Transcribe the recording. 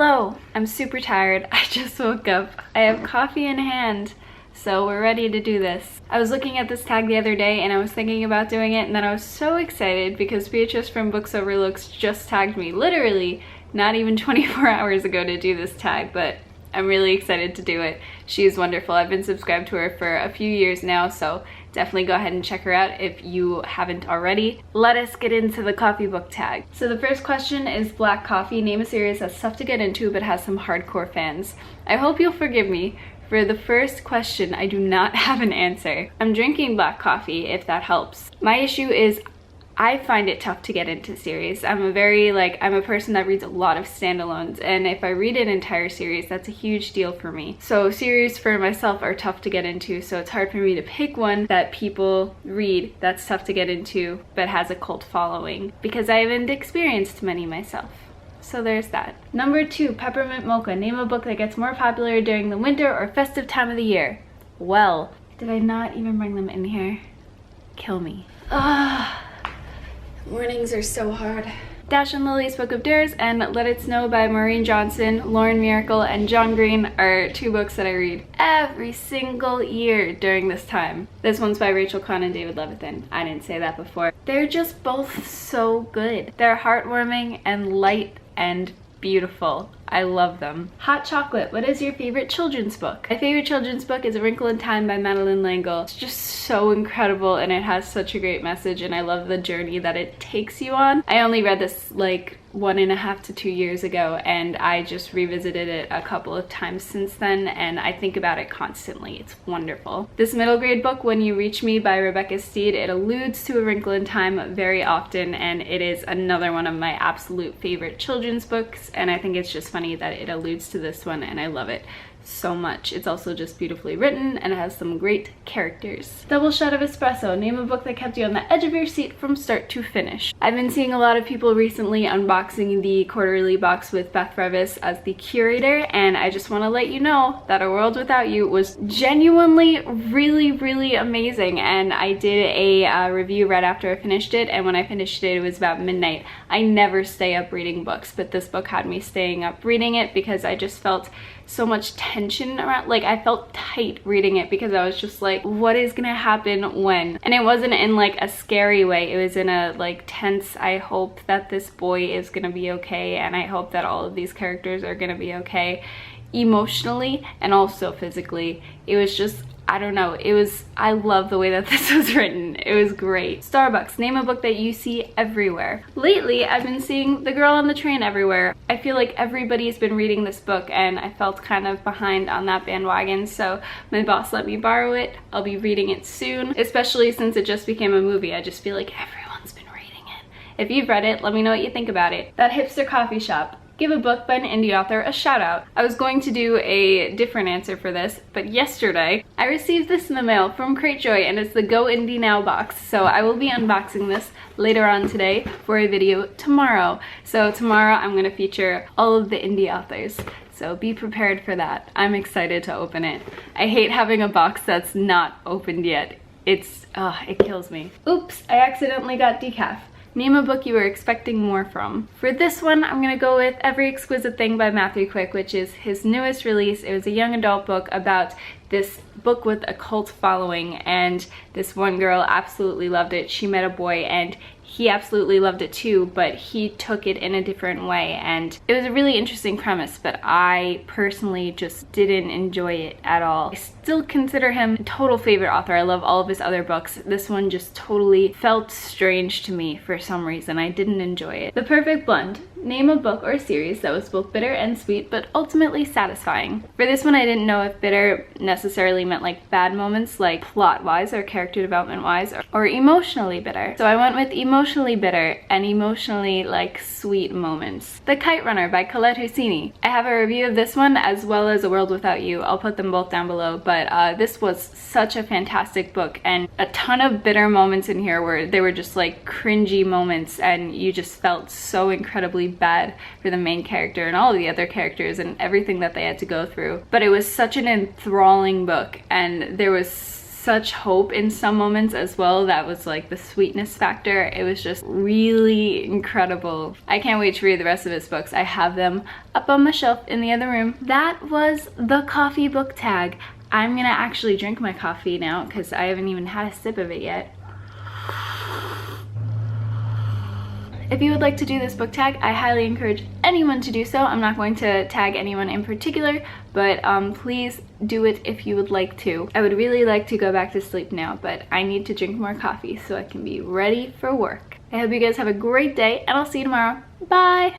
Hello! I'm super tired. I just woke up. I have coffee in hand, so we're ready to do this. I was looking at this tag the other day and I was thinking about doing it, and then I was so excited because Beatrice from Books Overlooks just tagged me, literally not even 24 hours ago, to do this tag, but I'm really excited to do it. She is wonderful. I've been subscribed to her for a few years now, so definitely go ahead and check her out if you haven't already. Let us get into the coffee book tag. So the first question is black coffee. Name a series that's tough to get into but has some hardcore fans. I hope you'll forgive me. For the first question, I do not have an answer. I'm drinking black coffee, if that helps. My issue is I find it tough to get into series. I'm a person that reads a lot of standalones, and if I read an entire series, that's a huge deal for me. So series for myself are tough to get into, so it's hard for me to pick one that people read that's tough to get into but has a cult following, because I haven't experienced many myself. So there's that. Number 2, Peppermint Mocha. Name a book that gets more popular during the winter or festive time of the year. Well, did I not even bring them in here? Kill me. Mornings are so hard. Dash and Lily's Book of Dares and Let It Snow by Maureen Johnson, Lauren Miracle, and John Green are 2 books that I read every single year during this time. This one's by Rachel Kahn and David Levithan. I didn't say that before. They're just both so good. They're heartwarming and light and beautiful. I love them. Hot chocolate. What is your favorite children's book? My favorite children's book is A Wrinkle in Time by Madeline L'Engle. It's just so incredible and it has such a great message, and I love the journey that it takes you on. I only read this like 1.5 to 2 years ago, and I just revisited it a couple of times since then, and I think about it constantly. It's wonderful. This middle grade book, When You Reach Me by Rebecca Steed, it alludes to A Wrinkle in Time very often, and it is another one of my absolute favorite children's books, and I think it's just funny that it alludes to this one, and I love it so much. It's also just beautifully written and it has some great characters. Double Shot of Espresso. Name a book that kept you on the edge of your seat from start to finish. I've been seeing a lot of people recently unboxing the quarterly box with Beth Revis as the curator, and I just want to let you know that A World Without You was genuinely really amazing, and I did a review right after I finished it, and when I finished it, it was about midnight. I never stay up reading books, but this book had me staying up reading it because I just felt so much tension around, like I felt tight reading it because I was just like, what is gonna happen when? And it wasn't in like a scary way, it was in a like tense, I hope that this boy is gonna be okay, and I hope that all of these characters are gonna be okay emotionally and also physically. It was just, I don't know, I love the way that this was written. It was great. Starbucks. Name a book that you see everywhere. Lately, I've been seeing The Girl on the Train everywhere. I feel like everybody's been reading this book, and I felt kind of behind on that bandwagon, so my boss let me borrow it. I'll be reading it soon, especially since it just became a movie. I just feel like everyone's been reading it. If you've read it, let me know what you think about it. That Hipster Coffee Shop. Give a book by an indie author a shout out. I was going to do a different answer for this, but yesterday I received this in the mail from Cratejoy, and it's the Go Indie Now box. So I will be unboxing this later on today for a video tomorrow. So tomorrow I'm gonna feature all of the indie authors. So be prepared for that. I'm excited to open it. I hate having a box that's not opened yet. It kills me. Oops, I accidentally got decaf. Name a book you were expecting more from. For this one, I'm gonna go with Every Exquisite Thing by Matthew Quick, which is his newest release. It was a young adult book about this book with a cult following, and this one girl absolutely loved it. She met a boy and he absolutely loved it too, but he took it in a different way, and it was a really interesting premise, but I personally just didn't enjoy it at all. I still consider him a total favorite author. I love all of his other books. This one just totally felt strange to me for some reason. I didn't enjoy it. The Perfect Blend. Name a book or series that was both bitter and sweet, but ultimately satisfying. For this one, I didn't know if bitter necessarily meant like bad moments, like plot-wise or character development-wise, or emotionally bitter. So I went with emotionally bitter and emotionally like sweet moments. The Kite Runner by Colette Husini. I have a review of this one as well as A World Without You. I'll put them both down below, but this was such a fantastic book, and a ton of bitter moments in here where they were just like cringy moments, and you just felt so incredibly bad for the main character and all of the other characters and everything that they had to go through. But it was such an enthralling book, and there was such hope in some moments as well. That was like the sweetness factor. It was just really incredible. I can't wait to read the rest of his books. I have them up on my shelf in the other room. That was the coffee book tag. I'm gonna actually drink my coffee now because I haven't even had a sip of it yet. If you would like to do this book tag, I highly encourage anyone to do so. I'm not going to tag anyone in particular, but please do it if you would like to. I would really like to go back to sleep now, but I need to drink more coffee so I can be ready for work. I hope you guys have a great day, and I'll see you tomorrow. Bye!